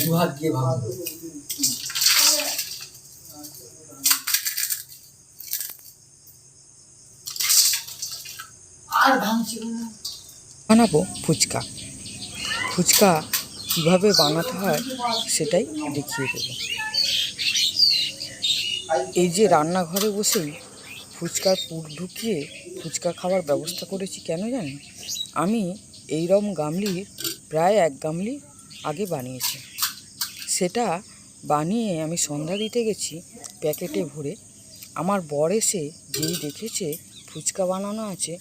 দুহাত দিয়ে ভাঙবো। আর ভাঙছি না। বানাবো ফুচকা। ফুচকা কীভাবে বানাতে হয় সেটাই দেখিয়ে দেবো। এই যে রান্নাঘরে বসেই ফুচকার পুর ঢুকিয়ে ফুচকা খাওয়ার ব্যবস্থা করেছি কেন জানেন? আমি এইরকম গামলির প্রায় 1 গামলি আগে বানিয়েছি। সেটা বানিয়ে আমি সন্ধ্যা দিতে গেছি প্যাকেটে ভরে। আমার বর এসে যেই দেখেছে ফুচকা বানানো আছে,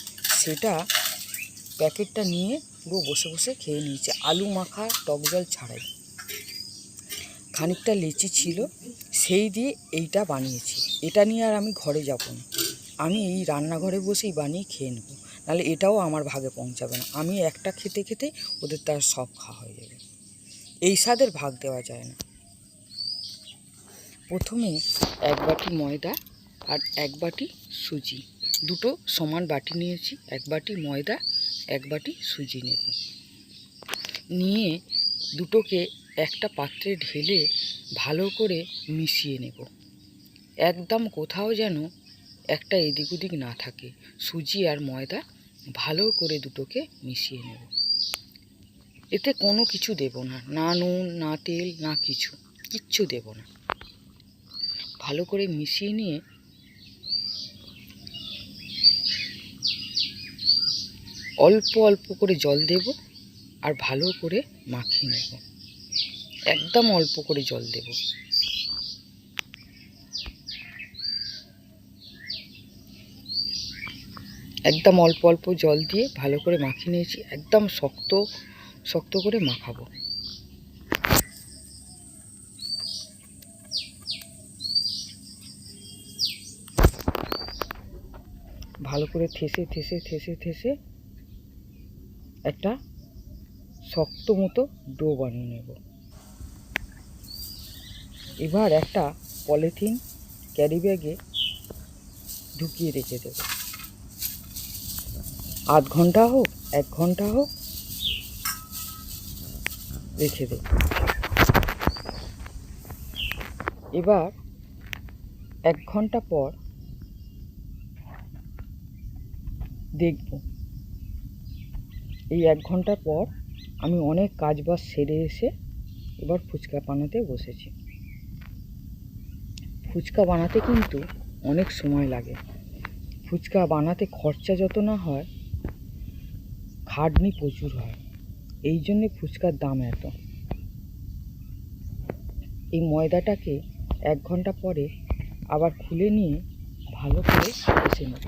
সেটা প্যাকেটটা নিয়ে পুরো বসে বসে খেয়ে নিয়েছে, আলু মাখা টক জল ছাড়াই। খানিকটা লেচি ছিল, সেই দিয়ে এইটা বানিয়েছি। এটা নিয়ে আর আমি ঘরে যাব না, আমি এই রান্নাঘরে বসেই বানিয়ে খেয়ে নেব, নাহলে এটাও আমার ভাগে পৌঁছাবে না। আমি একটা খেতে খেতে ওদের তার সব খাওয়া হয়ে যাবে। এই স্বাদের ভাগ দেওয়া যায় না। প্রথমে 1 বাটি ময়দা আর 1 বাটি সুজি, দুটো সমান বাটি নিয়েছি। 1 বাটি ময়দা 1 বাটি সুজি নেব। নিয়ে দুটোকে একটা পাত্রে ঢেলে ভালো করে মিশিয়ে নেব। একদম কোথাও যেন একটা এদিক ওদিক না থাকে। সুজি আর ময়দা ভালো করে দুটোকে মিশিয়ে নেব। এতে কোনো কিছু দেব না, না নুন না তেল না কিচ্ছু দেব না। ভালো করে মিশিয়ে নিয়ে অল্প অল্প করে জল দেব আর ভালো করে মাখিয়ে নেব। একদম অল্প করে জল দেব। একদম অল্প অল্প জল দিয়ে ভালো করে মাখিয়ে নিয়েছি। একদম শক্ত শক্ত করে মাখাবো। ভালো করে ঠেসে ঠেসে ঠেসে ঠেসে একটা শক্ত মতো ডো বানিয়ে নেব। এবার একটা পলিথিন ক্যারি ব্যাগে ঢুকিয়ে রেখে দেব। আধ ঘন্টা হোক 1 ঘন্টা হোক রেখে দেব। এবার 1 ঘন্টা পর দেখব। এই 1 ঘন্টা পর আমি অনেক কাজবাজ সেরে এসে এবার ফুচকা বানাতে বসেছি। ফুচকা বানাতে কিন্তু অনেক সময় লাগে। ফুচকা বানাতে খরচা যত না হয়, খাটনি প্রচুর হয়। এই জন্যে ফুচকার দাম এত। এই ময়দাটাকে 1 ঘন্টা পরে আবার খুলে নিয়ে ভালো করে কষে নেব।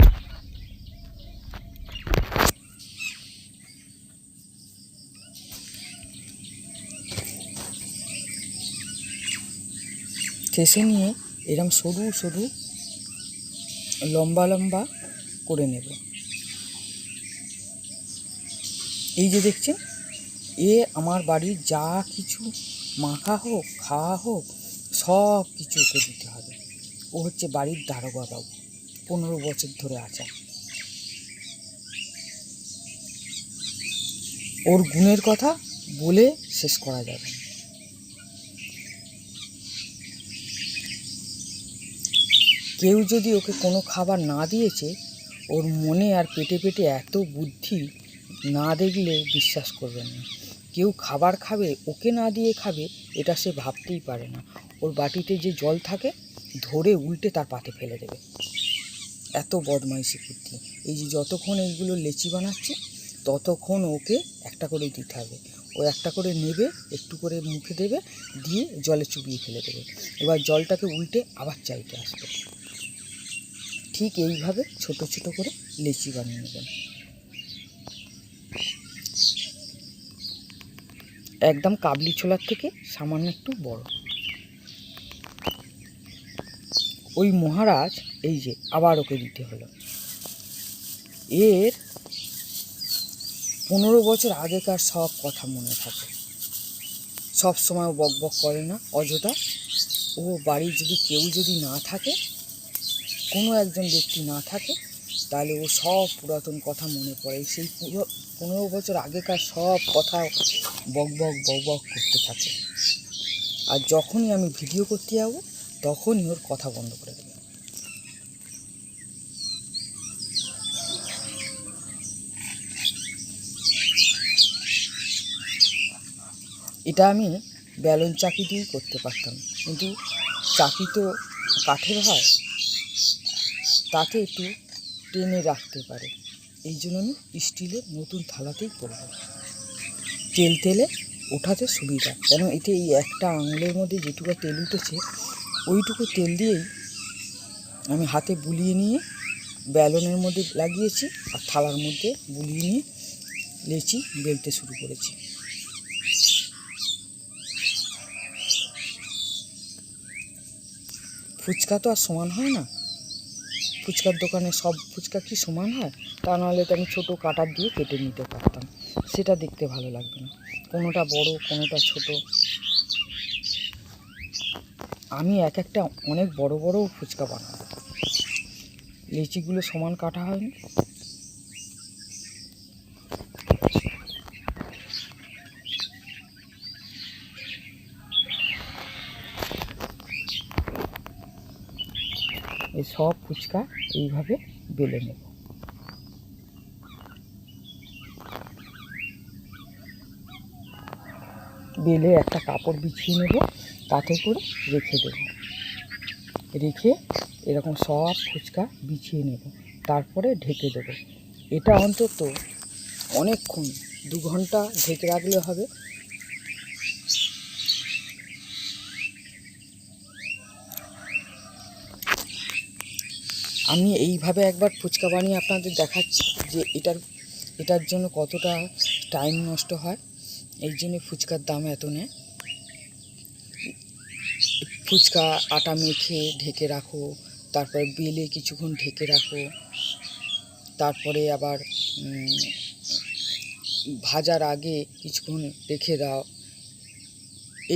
কষে নিয়ে এরম সরু সরু লম্বা লম্বা করে নেব। এই যে দেখছেন, আমার বাড়ির যা কিছু মাখা হোক খাওয়া হোক সব কিছু ওকে দিতে হবে। ও হচ্ছে বাড়ির দারোগা বাবু, 15 বছর ধরে আছে। ওর গুণের কথা বলে শেষ করা যাবে না। কেউ যদি ওকে কোনো খাবার না দিয়েছে, ওর মনে আর পেটে পেটে এত বুদ্ধি, না দেখলে বিশ্বাস করবেন না। কেউ খাবার খাবে ওকে না দিয়ে খাবে, এটা সে ভাবতেই পারে না। ওর বাটিতে যে জল থাকে ধরে উল্টে তার পাতে ফেলে দেবে, এত বদমাইশি বুদ্ধি। এই যে যতক্ষণ এইগুলো লেচি বানাচ্ছে ততক্ষণ ওকে একটা করে দিতে হবে। ও একটা করে নেবে, একটু করে মুখে দেবে, দিয়ে জলে চুবিয়ে ফেলে দেবে। এবার জলটাকে উল্টে আবার চাইতে আসবে। ঠিক এইভাবে ছোট ছোট করে লেচি বানিয়ে নেবেন। একদম কাবলি ছোলার থেকে সামান্য একটু বড়। ওই মহারাজ এই যে আবার ওকে দিতে হলো। এর 15 বছর আগেকার সব কথা মনে থাকে। সব সময় বক বক করে না অযথা। ও বাড়ির যদি কেউ যদি না থাকে, কোনো একজন ব্যক্তি না থাকে, তাহলে ও সব পুরাতন কথা মনে পড়ে, সেই 15 বছর আগেকার সব কথা বক বক বক বক করতে থাকে। আর যখনই আমি ভিডিও করতে যাবো তখনই ওর কথা বন্ধ করে দেবে। এটা আমি ব্যালন চাকি দিয়েই করতে পারতাম, কিন্তু চাকি তো কাঠের হয়, তাকে একটু টেনে রাখতে পারে, এই জন্য আমি স্টিলের নতুন থালাতেই করব। তেল তেলে ওঠাতে সুবিধা, কেন এতে এই একটা আঙুলের মধ্যে যেটুকু তেল উঠেছে ওইটুকু তেল দিয়েই আমি হাতে বুলিয়ে নিয়ে ব্যালনের মধ্যে লাগিয়েছি আর থালার মধ্যে বুলিয়ে নিয়ে লেচি বেলতে শুরু করেছি। ফুচকা তো আর সমান হয় না, ফুচকার দোকানে সব ফুচকা কি সমান হয়? তা নাহলে তো আমি ছোটো কাটার দিয়ে কেটে নিতে পারতাম, সেটা দেখতে ভালো লাগবে না, কোনোটা বড় কোনোটা ছোট। আমি এক একটা অনেক বড় বড় ফুচকা বানাবো, লিচিগুলো সমান কাটা হয়নি। এই সব ফুচকা এইভাবে বেলে নেব। বেলে একটা কাপড় বিছিয়ে নেব, তাতে করে রেখে দেব। রেখে এরকম সব ফুচকা বিছিয়ে নেব, তারপরে ঢেকে দেব। এটা অন্তত অনেকক্ষণ 2 ঘন্টা ঢেকে রাখলে হবে। আমি এইভাবে একবার ফুচকা বানিয়ে আপনাদের দেখাচ্ছি যে এটার জন্য কতটা টাইম নষ্ট হয়, এই জন্য ফুচকার দাম এত নেয়। ফুচকা আটা মেখে ঢেকে রাখো, তারপরে বেলে কিছুক্ষণ ঢেকে রাখো, তারপরে আবার ভাজার আগে কিছুক্ষণ রেখে দাও।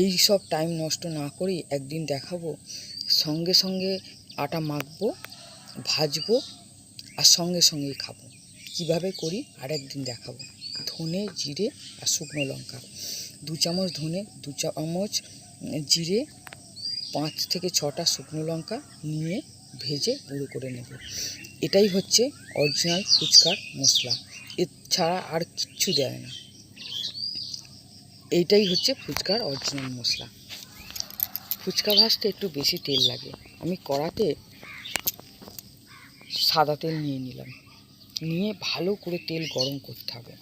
এই সব টাইম নষ্ট না করেই একদিন দেখাবো, সঙ্গে সঙ্গে আটা মাখবো, ভাজবো আর সঙ্গে সঙ্গেই খাবো। কীভাবে করি আর একদিন দেখাবো। ধনে, জিরে আর শুকনো লঙ্কা, 2 চামচ ধনে, 2 চামচ জিরে, 5 থেকে 6টা শুকনো লঙ্কা নিয়ে ভেজে গুঁড়ো করে নেব। এটাই হচ্ছে অরিজিনাল ফুচকার মশলা, এছাড়া আর কিচ্ছু দেয় না। এইটাই হচ্ছে ফুচকার অরিজিনাল মশলা। ফুচকা ভাজতে একটু বেশি তেল লাগে, আমি কড়াতে সাদা তেল নিয়ে নিলাম, নিয়ে ভালো করে তেল গরম করতে হবে।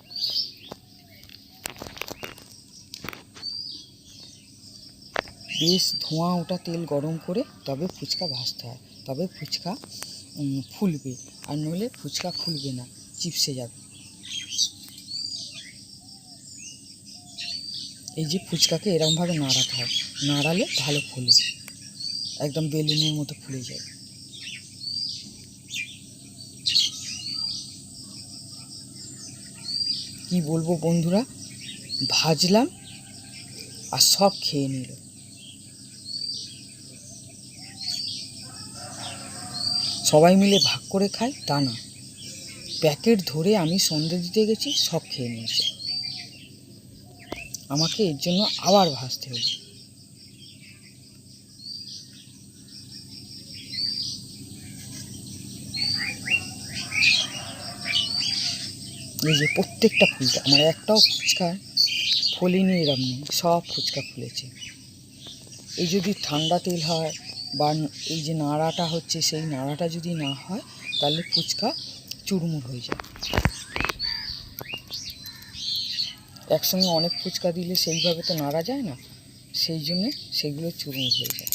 বেশ ধোঁয়া ওঠা তেল গরম করে তবে ফুচকা ভাজতে হয়, তবে ফুচকা ফুলবে, আর নইলে ফুচকা ফুলবে না, চিপসে যাবে। এই যে ফুচকাকে এরকমভাবে নাড়াতে হয়, নাড়ালে ভালো ফুলে, একদম বেলুনের মতো ফুলে যায়। কি বলবো বন্ধুরা, ভাজলাম আর সব খেয়ে নিল। সবাই মিলে ভাগ করে খায় তা না, প্যাকেট ধরে আমি সন্ধ্যে দিতে গেছি, সব খেয়ে নিয়েছে। আমাকে এর জন্য আবার ভাজতে হলো। এই যে প্রত্যেকটা ফুলটা, আমার একটাও ফুচকা ফোলেনি এরম নেই, সব ফুচকা ফুলেছে। এই যদি ঠান্ডা তেল হয় বা এই যে নাড়াটা হচ্ছে সেই নাড়াটা যদি না হয়, তাহলে ফুচকা চুরমুর হয়ে যায়। একসঙ্গে অনেক ফুচকা দিলে সেইভাবে তো নাড়া যায় না, সেই জন্যে সেগুলো চুরমুর হয়ে যায়।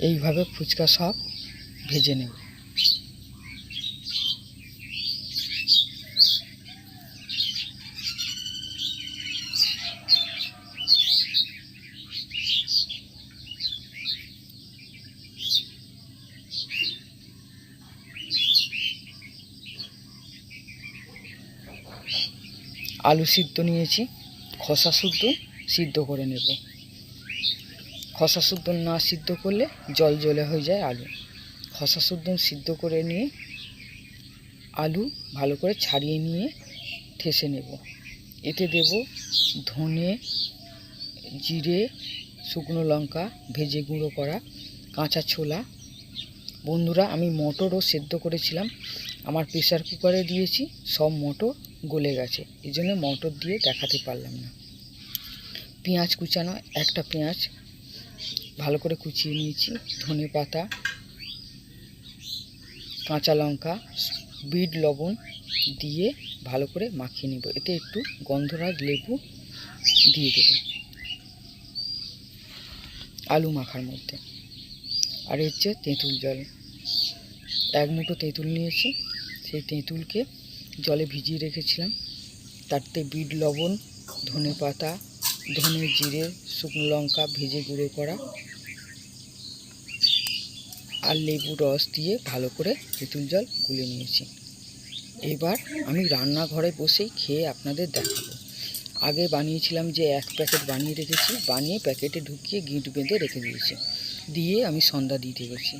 এইভাবে ফুচকা সব ভেজে নেব। আলু সিদ্ধ নিয়েছি, খোসা শুদ্ধ সিদ্ধ করে নেব। খোসা শুদ্ধ না সিদ্ধ করলে জল জলে হয়ে যায় আলু। খোসা শুদ্ধ সিদ্ধ করে নিয়ে আলু ভালো করে ছাড়িয়ে নিয়ে ঠেসে নেব। এতে দেব ধনে, জিরে, শুকনো লঙ্কা, ভেজে গুঁড়ো করা, কাঁচা ছোলা। বন্ধুরা, আমি মটরও সেদ্ধ করেছিলাম, আমার প্রেসার কুকারে দিয়েছি, সব মটর গলে গেছে, এই জন্য মটর দিয়ে দেখাতে পারলাম না। পেঁয়াজ কুচানো, একটা পেঁয়াজ ভালো করে কুচিয়ে নিয়েছি, ধনে পাতা, কাঁচা লঙ্কা, বিট লবণ দিয়ে ভালো করে মাখিয়ে নেব। এতে একটু গন্ধরাজ লেবু দিয়ে দেব আলু মাখার মধ্যে। আর হচ্ছে তেঁতুল জল, এক মুঠো তেঁতুল নিয়েছি, সেই তেঁতুলকে জলে ভিজিয়ে রেখেছিলাম, তাতে বিট লবণ, ধনে পাতা, ধনে, জিরে, শুকনো লঙ্কা ভেজে গুঁড়ো করা আর লেবু রস দিয়ে ভালো করে তেঁতুল জল গুলে নিয়েছি। এবার আমি রান্নাঘরে বসেই খেয়ে আপনাদের দেখাবো। আগে বানিয়েছিলাম যে 1 প্যাকেট বানিয়ে রেখেছি, বানিয়ে প্যাকেটে ঢুকিয়ে গিঁট বেঁধে রেখে দিয়েছি, দিয়ে আমি সন্ধ্যা দিতে গেছি।